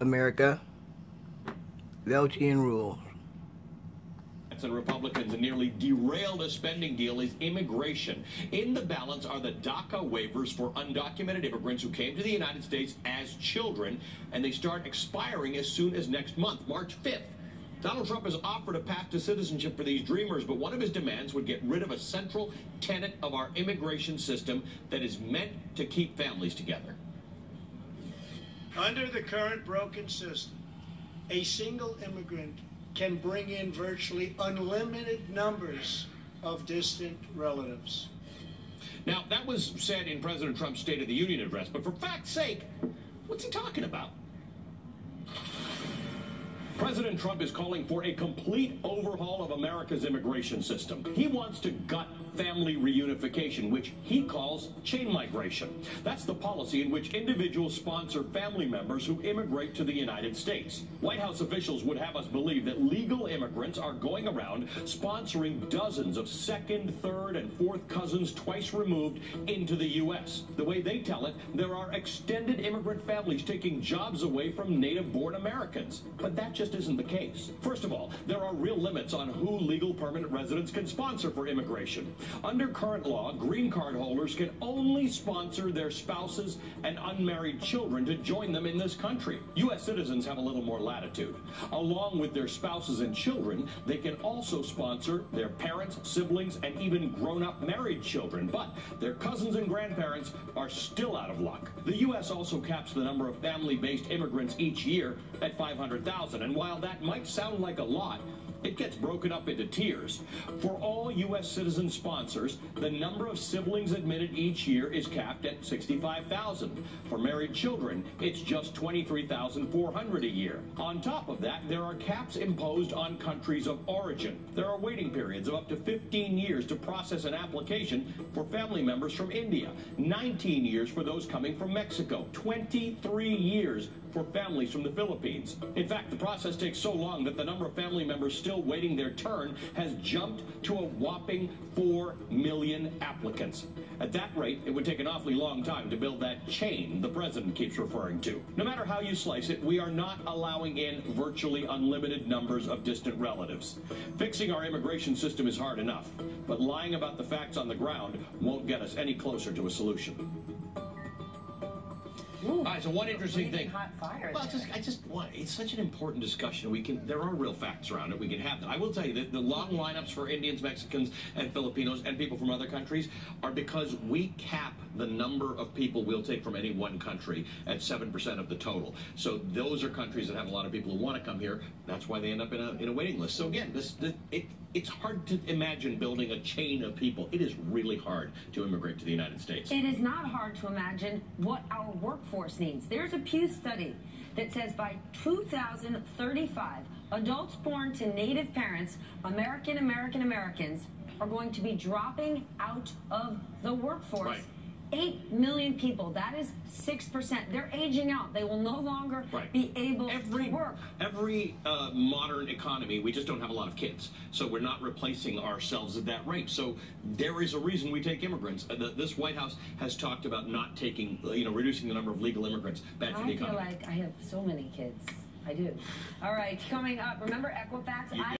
America. Veltian rules. And Republicans nearly derailed a spending deal is immigration. In the balance are the DACA waivers for undocumented immigrants who came to the United States as children, and they start expiring as soon as next month, March 5th. Donald Trump has offered a path to citizenship for these dreamers, but one of his demands would get rid of a central tenet of our immigration system that is meant to keep families together. Under the current broken system, a single immigrant can bring in virtually unlimited numbers of distant relatives. Now, that was said in President Trump's State of the Union address, but for fact's sake, what's he talking about? President Trump is calling for a complete overhaul of America's immigration system. He wants to gut family reunification, which he calls chain migration. That's the policy in which individuals sponsor family members who immigrate to the United States. White House officials would have us believe that legal immigrants are going around sponsoring dozens of second, third, and fourth cousins twice removed into the U.S. The way they tell it, there are extended immigrant families taking jobs away from native-born Americans. But that just isn't the case. First of all, there are real limits on who legal permanent residents can sponsor for immigration. Under current law, green card holders can only sponsor their spouses and unmarried children to join them in this country. U.S. citizens have a little more latitude. Along with their spouses and children, they can also sponsor their parents, siblings, and even grown-up married children. But their cousins and grandparents are still out of luck. The U.S. also caps the number of family-based immigrants each year at 500,000. And while that might sound like a lot, it gets broken up into tiers. For all U.S. citizen sponsors, the number of siblings admitted each year is capped at 65,000. For married children, it's just 23,400 a year. On top of that, there are caps imposed on countries of origin. There are waiting periods of up to 15 years to process an application for family members from India, 19 years for those coming from Mexico, 23 years for families from the Philippines. In fact, the process takes so long that the number of family members still waiting their turn has jumped to a whopping 4 million applicants. At that rate, it would take an awfully long time to build that chain the president keeps referring to. No matter how you slice it, we are not allowing in virtually unlimited numbers of distant relatives. Fixing our immigration system is hard enough, but lying about the facts on the ground won't get us any closer to a solution. Ooh, all right, so one interesting thing. Hot fire. Well, it's such an important discussion. There are real facts around it. We can have that. I will tell you that the long lineups for Indians, Mexicans, and Filipinos and people from other countries are because we cap the number of people we'll take from any one country at 7% of the total. So those are countries that have a lot of people who want to come here. That's why they end up in a waiting list. So again, it's hard to imagine building a chain of people. It is really hard to immigrate to the United States. It is not hard to imagine what our workforce needs. There's a Pew study that says by 2035, adults born to native parents, Americans, are going to be dropping out of the workforce. Right. 8 million people, that is 6%. They're aging out. They will no longer be able to work. Every modern economy, we just don't have a lot of kids. So we're not replacing ourselves at that rate. So there is a reason we take immigrants. This White House has talked about not taking, reducing the number of legal immigrants. Bad for the economy. I feel like I have so many kids. I do. All right, coming up, remember Equifax?